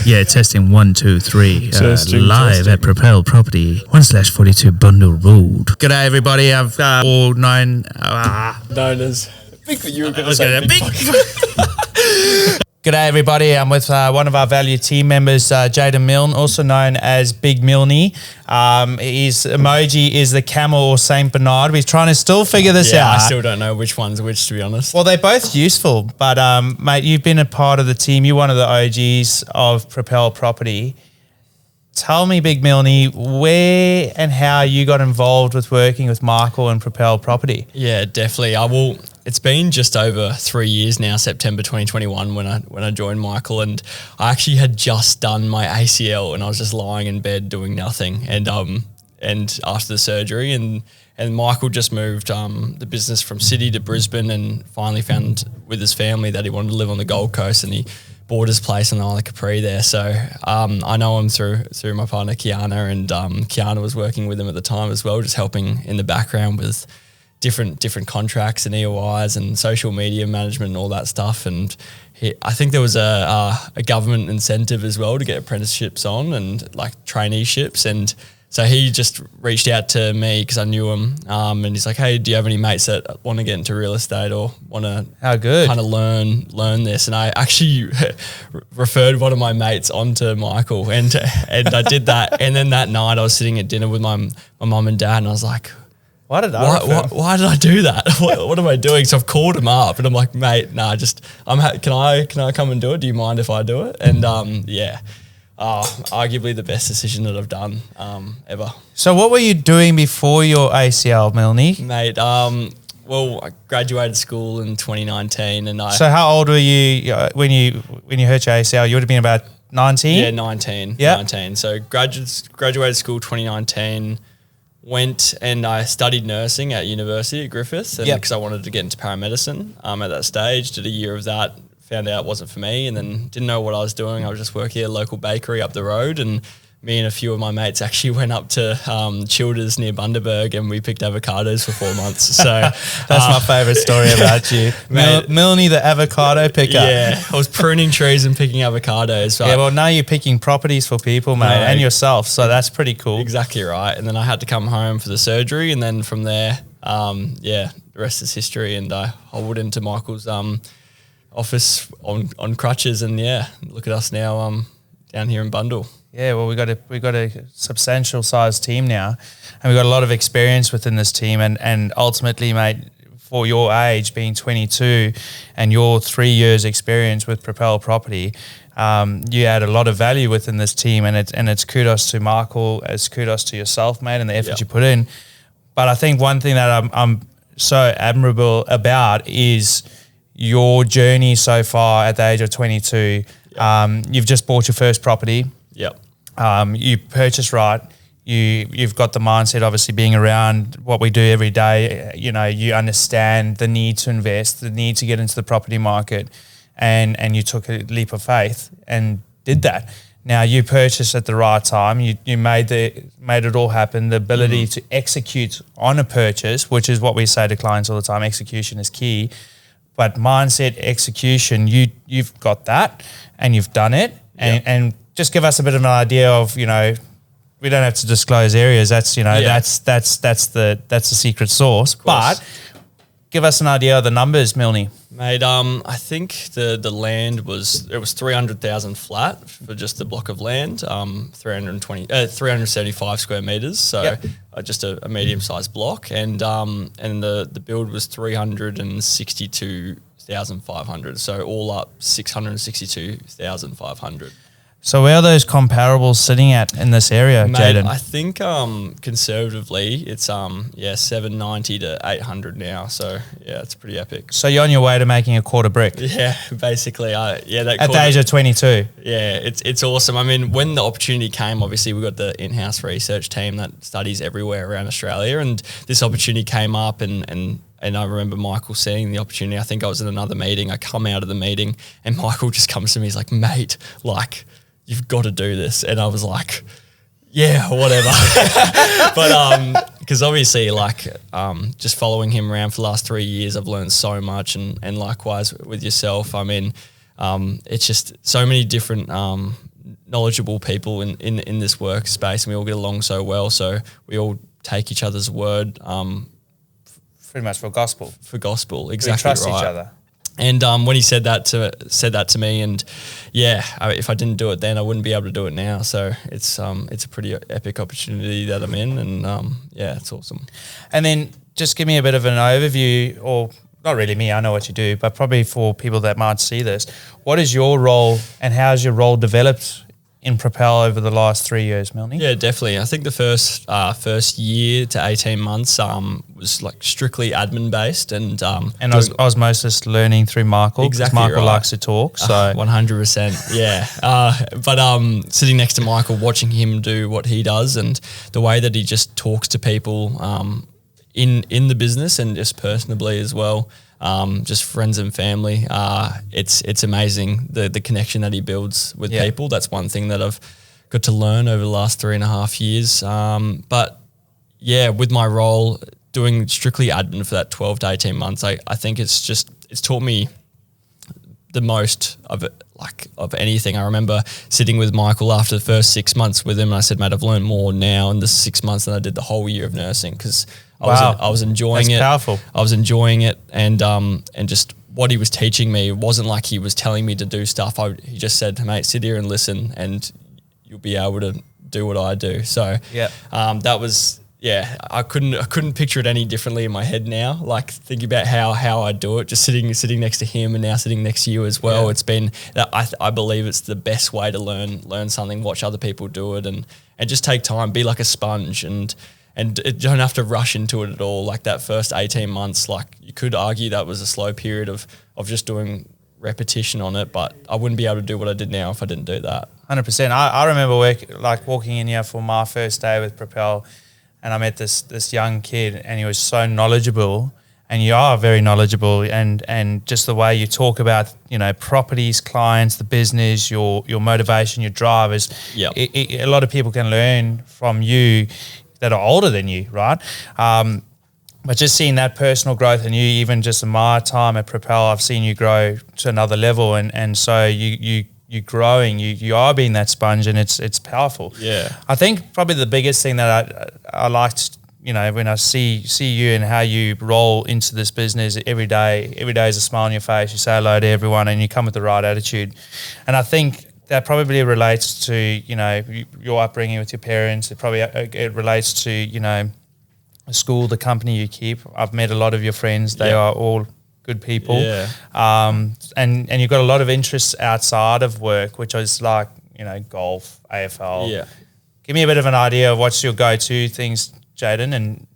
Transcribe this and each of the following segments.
Yeah, testing 1, 2, 3. Live testing. at Propel Property 1/42 Bundle Road. G'day everybody. I've all known. Known as big. You were going to say big. G'day everybody. I'm with one of our valued team members, Jayden Milne, also known as Big Milne. His emoji is the camel or Saint Bernard. We're trying to still figure this out. I still don't know which one's which, to be honest. Well, they're both useful, but mate, you've been a part of the team. You're one of the OGs of Propel Property. Tell me, Big Milne, where and how you got involved with working with Michael and Propel Property. Yeah, definitely. It's been just over 3 years now, September 2021, when I joined Michael, and I actually had just done my ACL, and I was just lying in bed doing nothing, and after the surgery, and Michael just moved the business from Sydney to Brisbane, and finally found with his family that he wanted to live on the Gold Coast, and he bought his place on the Isle of Capri there. So I know him through my partner Kiana, and Kiana was working with him at the time as well, just helping in the background with different contracts and EOIs and social media management and all that stuff. And I think there was a government incentive as well to get apprenticeships on and like traineeships. And so he just reached out to me because I knew him, and he's like, "Hey, do you have any mates that want to get into real estate or want to kind of learn this?" And I actually referred one of my mates onto Michael, and I did that. And then that night I was sitting at dinner with my mum and dad, and I was like, Why did I do that? What am I doing? So I've called him up and I'm like, "Mate, nah, can I come and do it? Do you mind if I do it?" And arguably the best decision that I've done ever. So what were you doing before your ACL, Milne? Mate, well, I graduated school in 2019, and So how old were you when you hurt your ACL? You would have been about 19? Yeah, 19. Yeah, 19. So graduated school 2019. Went and I studied nursing at university at Griffith, because I wanted to get into paramedicine at that stage. Did a year of that, found out it wasn't for me, and then didn't know what I was doing. I was just working at a local bakery up the road, and me and a few of my mates actually went up to Childers near Bundaberg, and we picked avocados for 4 months. So that's my favourite story about you. Milne, the avocado picker. Yeah, I was pruning trees and picking avocados. Yeah, well, now you're picking properties for people, mate, and yourself, so that's pretty cool. Exactly right. And then I had to come home for the surgery, and then from there, the rest is history, and I hobbled into Michael's office on crutches, and look at us now down here in Bundle. Yeah, well, we got a substantial sized team now, and we've got a lot of experience within this team, and ultimately, mate, for your age, being 22, and your 3 years experience with Propel Property, you add a lot of value within this team, and it's kudos to Michael, it's kudos to yourself, mate, and the effort you put in. But I think one thing that I'm so admirable about is your journey so far at the age of 22. You've just bought your first property. Yep. You purchase right. You've got the mindset, obviously, being around what we do every day. You understand the need to invest, the need to get into the property market, and you took a leap of faith and did that. Now you purchased at the right time. You made it all happen. The ability to execute on a purchase, which is what we say to clients all the time. Execution is key, but mindset, execution. You've got that, and you've done it, and just give us a bit of an idea of, we don't have to disclose areas. That's the secret sauce. But give us an idea of the numbers, Milne. Mate, I think the land was 300,000 flat for just the block of land, 375 square meters. So just a medium sized block, and the build was 362,500. So all up 662,500. So where are those comparables sitting at in this area, Jayden? I think conservatively it's 790 to 800 now. So it's pretty epic. So you're on your way to making a quarter brick. Yeah, basically. At the age of 22. Yeah, it's awesome. I mean, when the opportunity came, obviously we got the in-house research team that studies everywhere around Australia, and this opportunity came up, and I remember Michael seeing the opportunity. I think I was in another meeting. I come out of the meeting and Michael just comes to me. He's like, "Mate, like, you've got to do this." And I was like, yeah, whatever. But because obviously, just following him around for the last 3 years, I've learned so much, and likewise with yourself. I mean, it's just so many different knowledgeable people in this workspace, and we all get along so well. So we all take each other's word. Pretty much for gospel. Exactly. We trust right. each other. And when he said that to me, and if I didn't do it then, I wouldn't be able to do it now. So it's a pretty epic opportunity that I'm in, and it's awesome. And then just give me a bit of an overview, or not really me, I know what you do, but probably for people that might see this, what is your role and how has your role developed in Propel over the last 3 years, Milne? Yeah, definitely. I think the first year to 18 months was like strictly admin based, and osmosis learning through Michael. Exactly, Michael right. likes to talk, so 100%. Yeah, but sitting next to Michael, watching him do what he does, and the way that he just talks to people in the business and just personally as well. Just friends and family. It's amazing the connection that he builds with people. That's one thing that I've got to learn over the last 3.5 years. But yeah, with my role doing strictly admin for that 12 to 18 months, I think it's taught me the most of it, like of anything. I remember sitting with Michael after the first 6 months with him, and I said, mate, I've learned more now in the 6 months than I did the whole year of nursing, because I was enjoying it. Powerful. I was enjoying it, and just what he was teaching me, it wasn't like he was telling me to do stuff. He just said, mate, sit here and listen, and you'll be able to do what I do. So that was I couldn't picture it any differently in my head now. Like thinking about how I do it, just sitting next to him and now sitting next to you as well. Yeah. It's been I believe it's the best way to learn something. Watch other people do it, and just take time. Be like a sponge, and you don't have to rush into it at all. Like that first 18 months, like you could argue that was a slow period of just doing repetition on it, but I wouldn't be able to do what I did now if I didn't do that. 100%. I remember walking in here for my first day with Propel, and I met this young kid, and he was so knowledgeable, and you are very knowledgeable, and just the way you talk about, properties, clients, the business, your motivation, your drive is, a lot of people can learn from you that are older than you, right? But just seeing that personal growth, and you, even just in my time at Propel, I've seen you grow to another level, and so you're growing, you are being that sponge, and it's powerful. Yeah. I think probably the biggest thing that I liked, when I see you and how you roll into this business every day is a smile on your face, you say hello to everyone, and you come with the right attitude. And I think that probably relates to, your upbringing with your parents. It relates to, the school, the company you keep. I've met a lot of your friends. They are all good people. Yeah. And you've got a lot of interests outside of work, which is like, golf, AFL. Yeah. Give me a bit of an idea of what's your go-to things, Jayden, and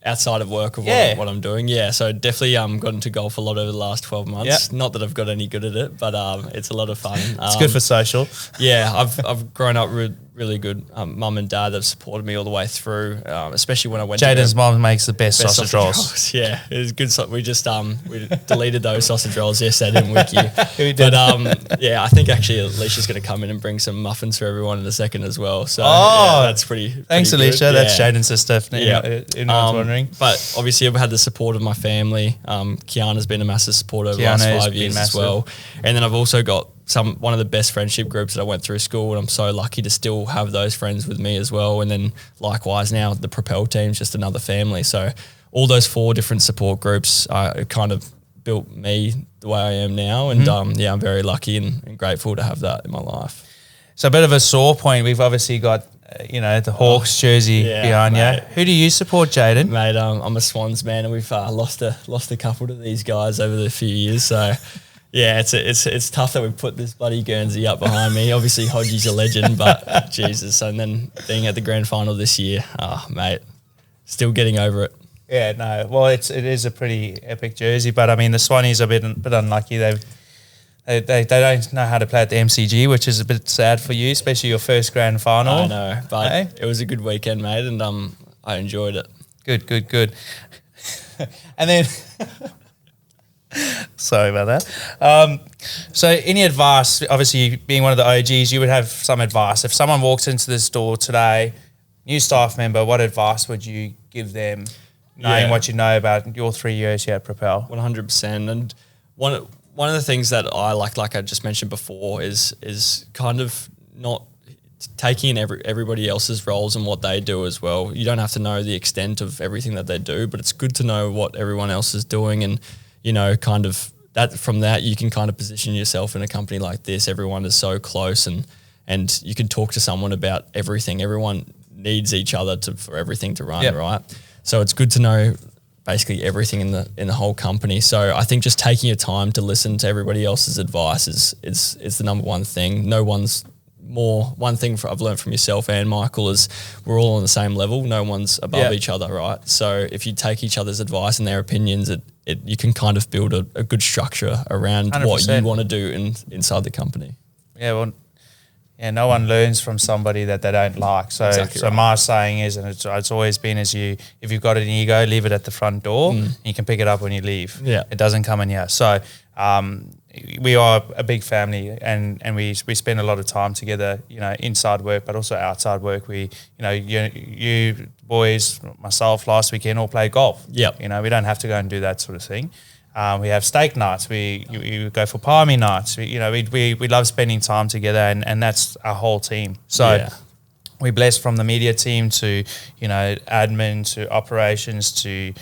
outside of work of what I'm doing. Yeah, so definitely got into golf a lot over the last 12 months. Not that I've got any good at it, but it's a lot of fun. It's good for social. Yeah, I've grown up really good mum and dad that have supported me all the way through, especially when I went Jayden's mum makes the best sausage rolls. Yeah, it was good. We just we deleted those sausage rolls yesterday, didn't we? But I think actually Alicia's going to come in and bring some muffins for everyone in a second as well. So that's pretty thanks, pretty Alicia. good. That's Jayden's sister. Wondering. But obviously I've had the support of my family. Kiana's been a massive support over the last 5 years as well. And then I've also got one of the best friendship groups that I went through school, and I'm so lucky to still have those friends with me as well. And then likewise now the Propel team's just another family. So all those 4 different support groups kind of built me the way I am now. And I'm very lucky and grateful to have that in my life. So a bit of a sore point. We've obviously got the Hawks jersey behind you. Who do you support, Jayden? Mate, I'm a Swans man, and we've lost a couple to these guys over the few years. So, yeah, it's tough that we put this bloody Guernsey up behind me. Obviously, Hodgie's a legend, but Jesus. And then being at the grand final this year, mate, still getting over it. Yeah, no. Well, it is a pretty epic jersey, but I mean the Swannies are a bit unlucky. They don't know how to play at the MCG, which is a bit sad for you, especially your first grand final. I know, but it was a good weekend, mate, and I enjoyed it. Good. And then, sorry about that. So any advice, obviously being one of the OGs, you would have some advice. If someone walks into this door today, new staff member, what advice would you give them, knowing what you know about your 3 years here at Propel? 100%. And one of the things that I like I just mentioned before, is kind of not taking in everybody else's roles and what they do as well. You don't have to know the extent of everything that they do, but it's good to know what everyone else is doing, and kind of that from that you can kind of position yourself in a company like this. Everyone is so close, and you can talk to someone about everything. Everyone needs each other for everything to run, right? So it's good to know basically everything in the whole company. So I think just taking your time to listen to everybody else's advice is the number one thing. One thing I've learned from yourself and Michael is we're all on the same level. No one's above each other, right? So if you take each other's advice and their opinions, you can kind of build a good structure around 100%. What you want to do inside the company. Yeah, well, no one learns from somebody that they don't like. So, exactly right. My saying is, and it's always been, if you've got an ego, leave it at the front door. And you can pick it up when you leave. Yeah, it doesn't come in here. So, we are a big family, and we spend a lot of time together. Inside work, but also outside work. We, you boys, myself, last weekend all play golf. Yep. We don't have to go and do that sort of thing. We have steak nights. We go for palmy nights. We love spending time together, and that's our whole team. So we're blessed from the media team to admin to operations to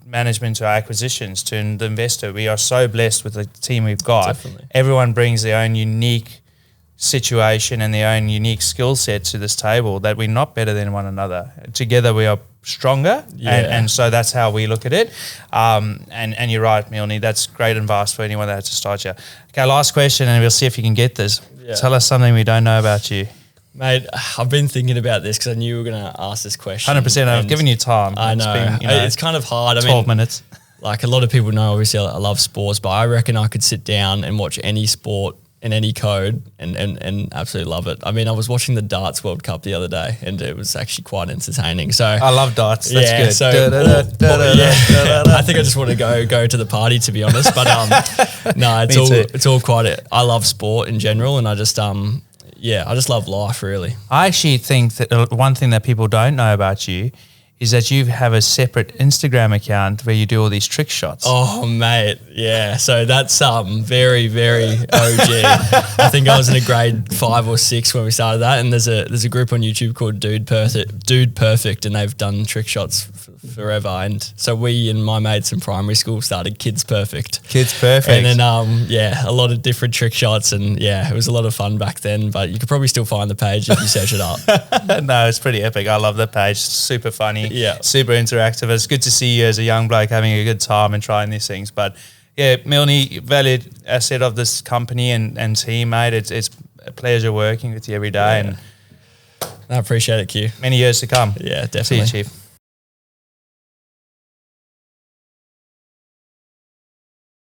management to acquisitions to the investor. We are so blessed with the team we've got. Definitely. Everyone brings their own unique situation and their own unique skill set to this table that we're not better than one another. Together we are stronger, and so that's how we look at it. And you're right, Milne, that's great advice for anyone that has to start you. Okay, last question, and we'll see if you can get this. Tell us something we don't know about you. Mate, I've been thinking about this because I knew you were going to ask this question. 100%, I've given you time. I know. It's kind of hard. 12 minutes. Like a lot of people know, obviously I love sports, but I reckon I could sit down and watch any sport in any code and absolutely love it. I mean, I was watching the Darts World Cup the other day and it was actually quite entertaining. So I love darts. That's good. So I think I just want to go to the party, to be honest. But no, it's all quite. I love sport in general, and I just I just love life, really. I actually think that one thing that people don't know about you is that you have a separate Instagram account where you do all these trick shots. Oh, mate, yeah. So that's very, very OG. I think I was in a grade 5 or 6 when we started that, and there's a group on YouTube called Dude Perfect, and they've done trick shots forever. And so we and my mates in primary school started Kids Perfect. And then a lot of different trick shots, and it was a lot of fun back then. But you could probably still find the page if you search it up. No, it's pretty epic. I love the page. Super funny. Yeah. Super interactive. It's good to see you as a young bloke having a good time and trying these things. But Milne, valued asset of this company and team, mate. It's a pleasure working with you every day. And I appreciate it, Q. Many years to come. Yeah, definitely. See you, Chief.